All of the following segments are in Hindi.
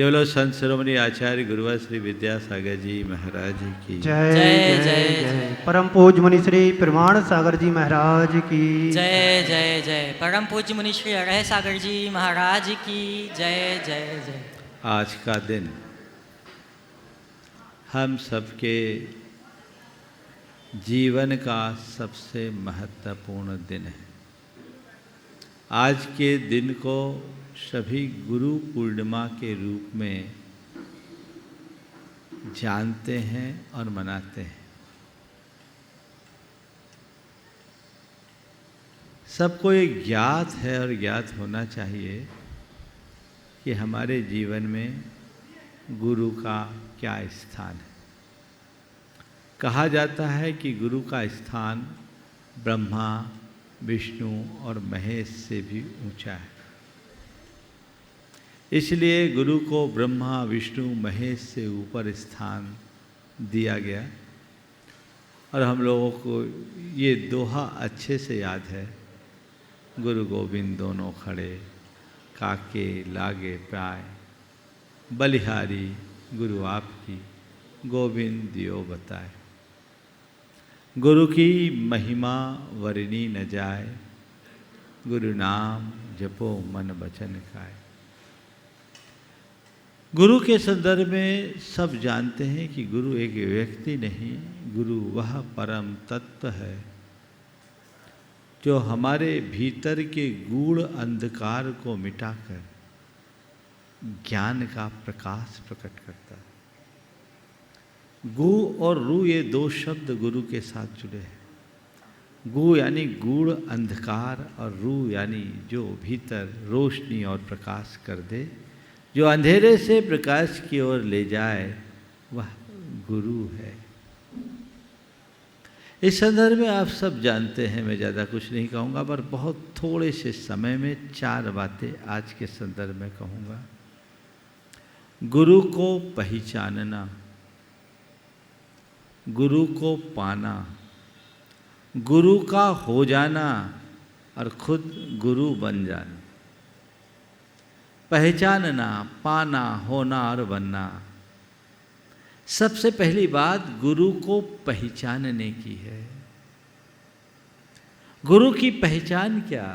जय बोलो संत शिरोमणि आचार्य गुरुवर श्री विद्यासागर जी महाराज की जय जय जय। परम पूज्य मुनि श्री प्रमाण सागर जी महाराज की जय जय जय। परम पूज्य मुनि श्री अरह सागर जी महाराज की जय जय जय। आज का दिन हम सबके जीवन का सबसे महत्वपूर्ण दिन है। आज के दिन को सभी गुरु पूर्णिमा के रूप में जानते हैं और मनाते हैं। सबको ये ज्ञात है और ज्ञात होना चाहिए कि हमारे जीवन में गुरु का क्या स्थान है। कहा जाता है कि गुरु का स्थान ब्रह्मा, विष्णु और महेश से भी ऊंचा है। इसलिए गुरु को ब्रह्मा, विष्णु, महेश से ऊपर स्थान दिया गया। और हम लोगों को ये दोहा अच्छे से याद है, गुरु गोविंद दोनों खड़े, काके लागे पाए, बलिहारी गुरु आपकी, गोविंद दियो बताए। गुरु की महिमा वर्णी न जाए, गुरु नाम जपो मन बचन खाए। गुरु के संदर्भ में सब जानते हैं कि गुरु एक व्यक्ति नहीं, गुरु वह परम तत्व है जो हमारे भीतर के गूढ़ अंधकार को मिटाकर ज्ञान का प्रकाश प्रकट करता है। गु और रू ये दो शब्द गुरु के साथ जुड़े हैं। गु यानी गूढ़ अंधकार और रू यानी जो भीतर रोशनी और प्रकाश कर दे, जो अंधेरे से प्रकाश की ओर ले जाए, वह गुरु है। इस संदर्भ में आप सब जानते हैं, मैं ज़्यादा कुछ नहीं कहूँगा, पर बहुत थोड़े से समय में 4 बातें आज के संदर्भ में कहूँगा। गुरु को पहचानना, गुरु को पाना, गुरु का हो जाना और खुद गुरु बन जाना। पहचानना, पाना, होना और बनना। सबसे पहली बात गुरु को पहचानने की है। गुरु की पहचान क्या?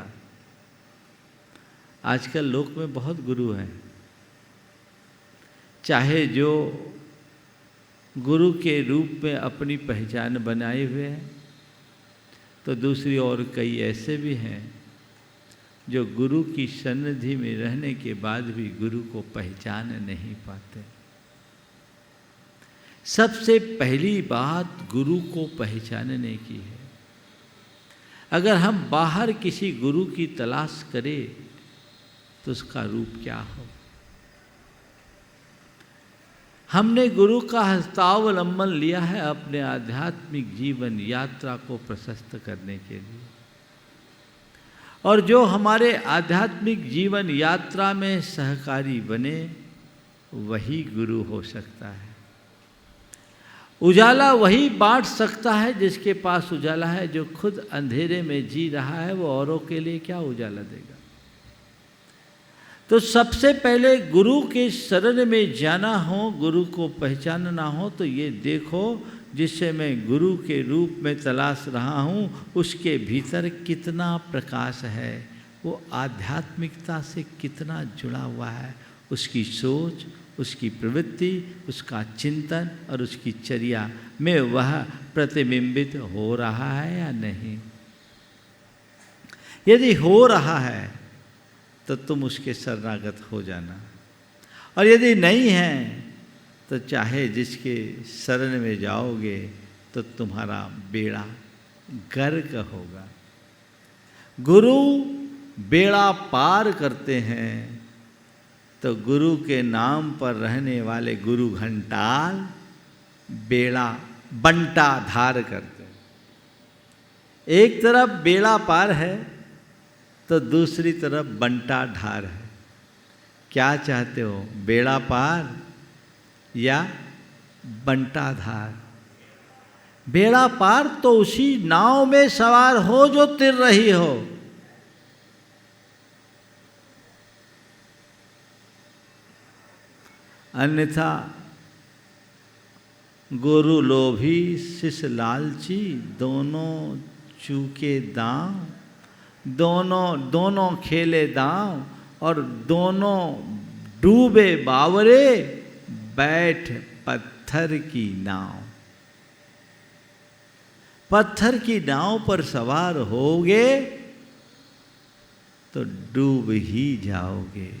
आजकल लोक में बहुत गुरु हैं, चाहे जो गुरु के रूप में अपनी पहचान बनाए हुए हैं, तो दूसरी ओर कई ऐसे भी हैं जो गुरु की सन्निधि में रहने के बाद भी गुरु को पहचान नहीं पाते। सबसे पहली बात गुरु को पहचानने की है। अगर हम बाहर किसी गुरु की तलाश करें तो उसका रूप क्या हो? हमने गुरु का हस्तावलंबन लिया है अपने आध्यात्मिक जीवन यात्रा को प्रशस्त करने के लिए, और जो हमारे आध्यात्मिक जीवन यात्रा में सहकारी बने वही गुरु हो सकता है। उजाला वही बांट सकता है जिसके पास उजाला है। जो खुद अंधेरे में जी रहा है वो औरों के लिए क्या उजाला देगा? तो सबसे पहले गुरु के शरण में जाना हो, गुरु को पहचानना हो, तो ये देखो जिससे मैं गुरु के रूप में तलाश रहा हूँ उसके भीतर कितना प्रकाश है, वो आध्यात्मिकता से कितना जुड़ा हुआ है, उसकी सोच, उसकी प्रवृत्ति, उसका चिंतन और उसकी चर्या में वह प्रतिबिंबित हो रहा है या नहीं। यदि हो रहा है तो तुम उसके शरणागत हो जाना, और यदि नहीं है तो चाहे जिसके शरण में जाओगे तो तुम्हारा बेड़ा गर्क होगा। गुरु बेड़ा पार करते हैं तो गुरु के नाम पर रहने वाले गुरु घंटाल बेड़ा बंटा धार करते हैं। एक तरफ बेड़ा पार है तो दूसरी तरफ बंटा ढार है। क्या चाहते हो, बेड़ा पार या बंटा धार? बेड़ा पार तो उसी नाव में सवार हो जो तिर रही हो। अन्यथा गुरु लोभी शिष्य लालची, दोनों चूके दांव, दोनों खेले दांव और दोनों डूबे बावरे, बैठ पत्थर की नाव। पत्थर की नाव पर सवार होगे तो डूब ही जाओगे।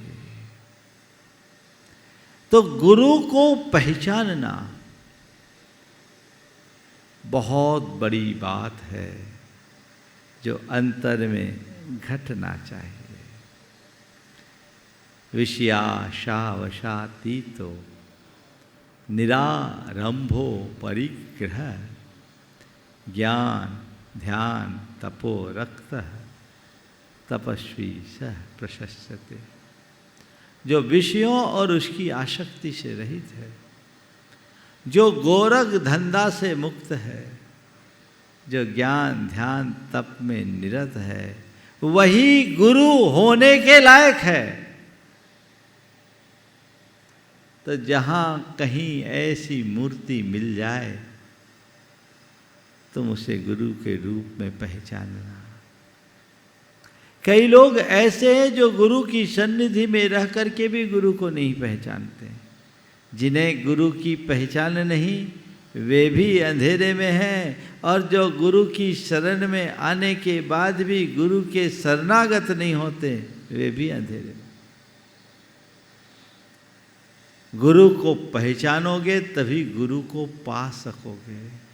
तो गुरु को पहचानना बहुत बड़ी बात है जो अंतर में घटना चाहिए। विषयाशावशातीतो निरारंभो परिग्रह, ज्ञान ध्यान तपो रक्त, तपस्वी सह प्रशस्यते। जो विषयों और उसकी आसक्ति से रहित है, जो गोरख धंधा से मुक्त है, जो ज्ञान ध्यान तप में निरत है, वही गुरु होने के लायक है। तो जहां कहीं ऐसी मूर्ति मिल जाए तुम उसे गुरु के रूप में पहचानना। कई लोग ऐसे हैं जो गुरु की सन्निधि में रह करके भी गुरु को नहीं पहचानते। जिन्हें गुरु की पहचान नहीं वे भी अंधेरे में हैं, और जो गुरु की शरण में आने के बाद भी गुरु के शरणागत नहीं होते वे भी अंधेरे में। गुरु को पहचानोगे तभी गुरु को पा सकोगे।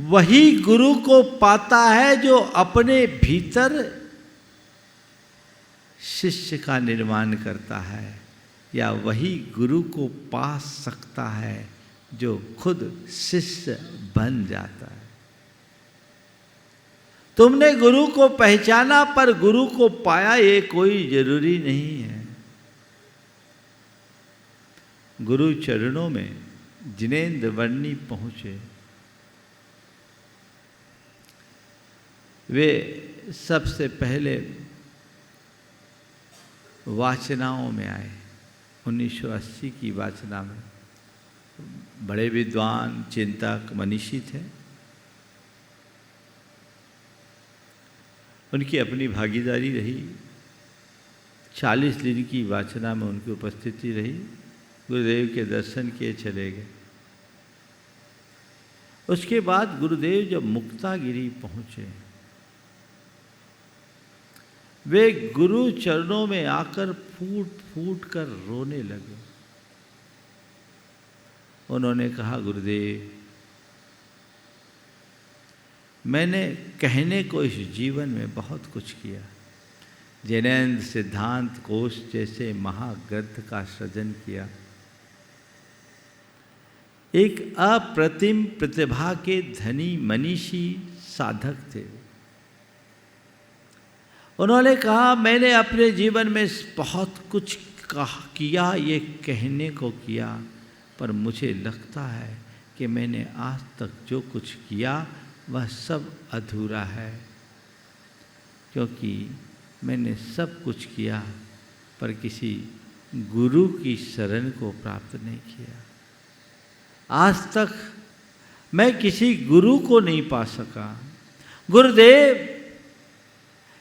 वही गुरु को पाता है जो अपने भीतर शिष्य का निर्माण करता है, या वही गुरु को पा सकता है जो खुद शिष्य बन जाता है। तुमने गुरु को पहचाना पर गुरु को पाया ये कोई जरूरी नहीं है। गुरु चरणों में जिनेंद्र वर्णी पहुंचे, वे सबसे पहले वाचनाओं में आए। 1980 की वाचना में बड़े विद्वान चिंतक मनीषी थे। उनकी अपनी भागीदारी रही। 40 दिन की वाचना में उनकी उपस्थिति रही। गुरुदेव के दर्शन किए चले गए। उसके बाद गुरुदेव जब मुक्तागिरी पहुंचे, वे गुरु चरणों में आकर फूट फूट कर रोने लगे। उन्होंने कहा, गुरुदेव मैंने कहने को इस जीवन में बहुत कुछ किया। जैनेन्द्र सिद्धांत कोश जैसे महाग्रंथ का सृजन किया। एक अप्रतिम प्रतिभा के धनी मनीषी साधक थे। उन्होंने कहा, मैंने अपने जीवन में बहुत कुछ किया, ये कहने को किया, पर मुझे लगता है कि मैंने आज तक जो कुछ किया वह सब अधूरा है, क्योंकि मैंने सब कुछ किया पर किसी गुरु की शरण को प्राप्त नहीं किया। आज तक मैं किसी गुरु को नहीं पा सका। गुरुदेव,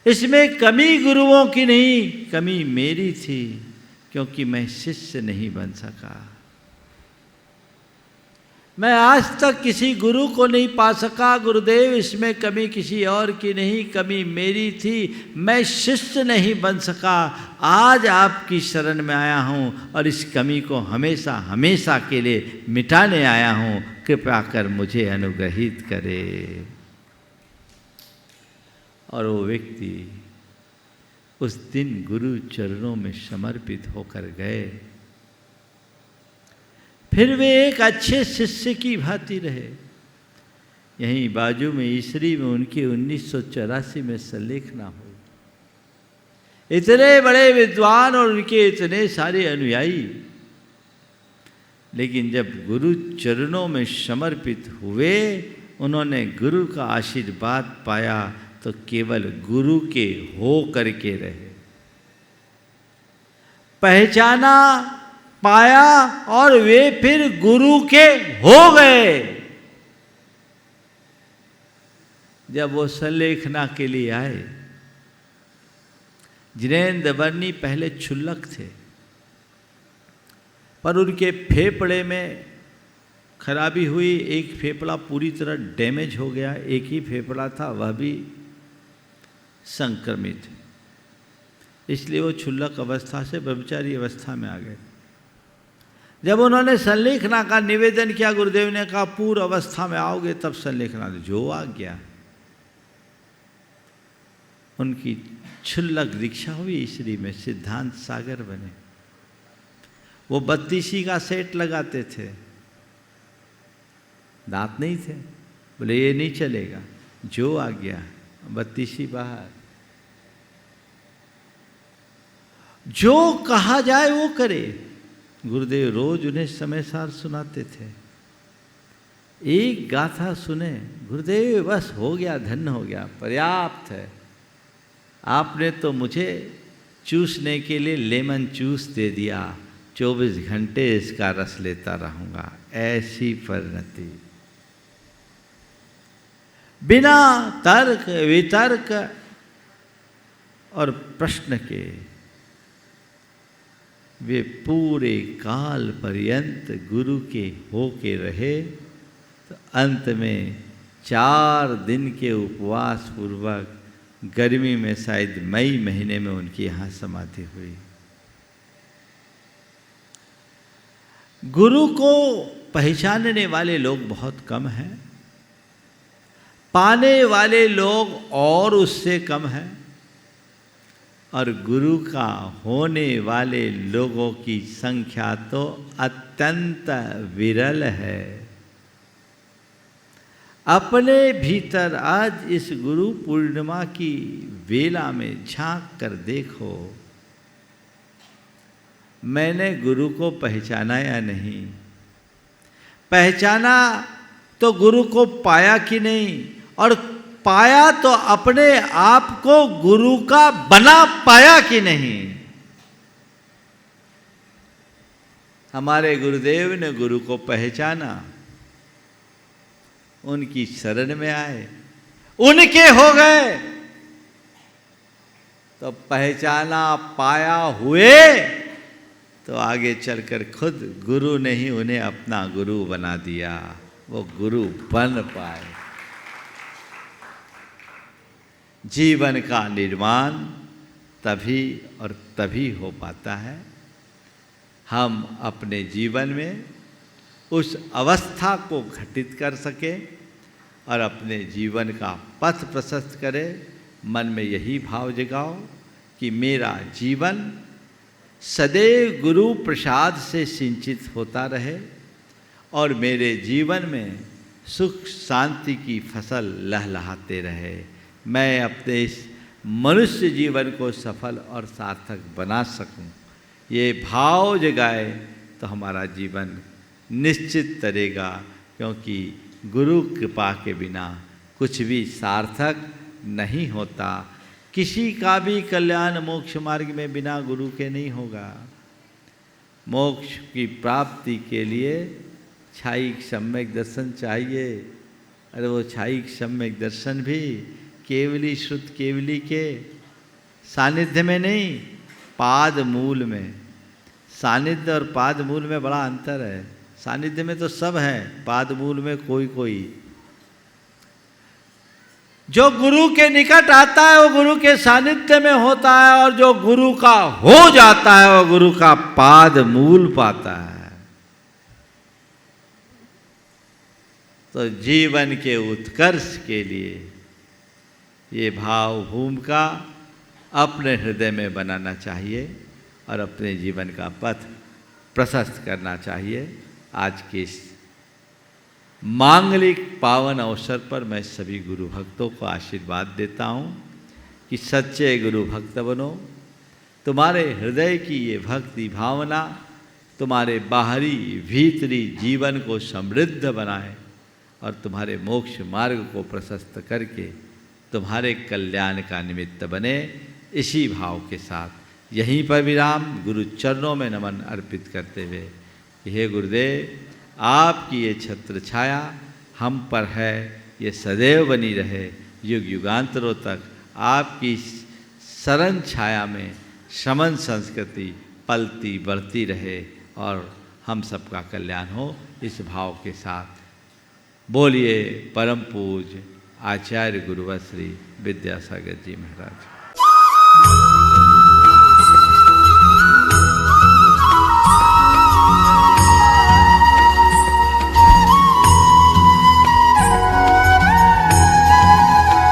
इसमें कमी गुरुओं की नहीं, कमी मेरी थी, क्योंकि मैं शिष्य नहीं बन सका। मैं आज तक किसी गुरु को नहीं पा सका। गुरुदेव, इसमें कमी किसी और की नहीं, कमी मेरी थी। मैं शिष्य नहीं बन सका। आज आपकी शरण में आया हूँ और इस कमी को हमेशा हमेशा के लिए मिटाने आया हूँ। कृपया कर मुझे अनुग्रहित करे। और वो व्यक्ति उस दिन गुरु चरणों में समर्पित होकर गए। फिर वे एक अच्छे शिष्य की भांति रहे। यहीं बाजू में ईसरी में उनकी 1984 में संलेखना हुई। इतने बड़े विद्वान और उनके इतने सारे अनुयायी, लेकिन जब गुरु चरणों में समर्पित हुए, उन्होंने गुरु का आशीर्वाद पाया तो केवल गुरु के हो करके रहे। पहचाना पाया और वे फिर गुरु के हो गए। जब वो संलेखना के लिए आए, जिनेंद्र वर्णी पहले क्षुल्लक थे, पर उनके फेफड़े में खराबी हुई, एक फेफड़ा पूरी तरह डैमेज हो गया, एक ही फेफड़ा था वह भी संक्रमित, इसलिए वो क्षुल्लक अवस्था से ब्रह्मचारी अवस्था में आ गए। जब उन्होंने संलेखना का निवेदन किया, गुरुदेव ने कहा पूर्व अवस्था में आओगे तब संलेखना, जो आ गया। उनकी क्षुल्लक दीक्षा हुई, ईश्वरी में सिद्धांत सागर बने। वो 32 का सेट लगाते थे, दांत नहीं थे, बोले ये नहीं चलेगा, जो आ गया 32 बाहर। जो कहा जाए वो करे। गुरुदेव रोज उन्हें समय सार सुनाते थे। एक गाथा सुने, गुरुदेव बस हो गया, धन्य हो गया, पर्याप्त है। आपने तो मुझे चूसने के लिए लेमन जूस दे दिया, 24 घंटे इसका रस लेता रहूंगा, ऐसी परिणति। बिना तर्क वितर्क और प्रश्न के वे पूरे काल पर्यंत गुरु के होके रहे। तो अंत में 4 दिन के उपवास पूर्वक गर्मी में, शायद मई महीने में उनकी यहाँ समाधि हुई। गुरु को पहचानने वाले लोग बहुत कम हैं, पाने वाले लोग और उससे कम हैं, और गुरु का होने वाले लोगों की संख्या तो अत्यंत विरल है। अपने भीतर आज इस गुरु पूर्णिमा की वेला में झांक कर देखो, मैंने गुरु को पहचाना या नहीं? पहचाना तो गुरु को पाया कि नहीं? और पाया तो अपने आप को गुरु का बना पाया कि नहीं? हमारे गुरुदेव ने गुरु को पहचाना, उनकी शरण में आए, उनके हो गए, तो पहचाना पाया हुए, तो आगे चलकर खुद गुरु ने ही उन्हें अपना गुरु बना दिया, वो गुरु बन पाए। जीवन का निर्माण तभी और तभी हो पाता है हम अपने जीवन में उस अवस्था को घटित कर सके और अपने जीवन का पथ प्रशस्त करे। मन में यही भाव जगाओ कि मेरा जीवन सदैव गुरु प्रसाद से सिंचित होता रहे और मेरे जीवन में सुख शांति की फसल लहलहाते रहे। मैं अपने इस मनुष्य जीवन को सफल और सार्थक बना सकूं, ये भाव जगाए तो हमारा जीवन निश्चित तरेगा, क्योंकि गुरु कृपा के बिना कुछ भी सार्थक नहीं होता। किसी का भी कल्याण मोक्ष मार्ग में बिना गुरु के नहीं होगा। मोक्ष की प्राप्ति के लिए छायिक सम्यक दर्शन चाहिए। अरे वो छायिक सम्यक दर्शन भी केवली श्रुत केवली के सानिध्य में नहीं, पाद मूल में। सानिध्य और पाद मूल में बड़ा अंतर है। सानिध्य में तो सब है, पाद मूल में कोई कोई। जो गुरु के निकट आता है वो गुरु के सानिध्य में होता है, और जो गुरु का हो जाता है वो गुरु का पाद मूल पाता है। तो जीवन के उत्कर्ष के लिए ये भाव भूमिका अपने हृदय में बनाना चाहिए और अपने जीवन का पथ प्रशस्त करना चाहिए। आज के इस मांगलिक पावन अवसर पर मैं सभी गुरु भक्तों को आशीर्वाद देता हूँ कि सच्चे गुरु भक्त बनो। तुम्हारे हृदय की ये भक्ति भावना तुम्हारे बाहरी भीतरी जीवन को समृद्ध बनाए और तुम्हारे मोक्ष मार्ग को प्रशस्त करके तुम्हारे कल्याण का निमित्त बने। इसी भाव के साथ यहीं पर विराम गुरु चरणों में नमन अर्पित करते हुए, हे गुरुदेव, आपकी ये छत्र छाया हम पर है, ये सदैव बनी रहे, युग युगांतरों तक आपकी शरण छाया में शमन संस्कृति पलती बढ़ती रहे और हम सबका कल्याण हो, इस भाव के साथ बोलिए परम पूज्य आचार्य गुरुवर श्री विद्यासागर जी महाराज।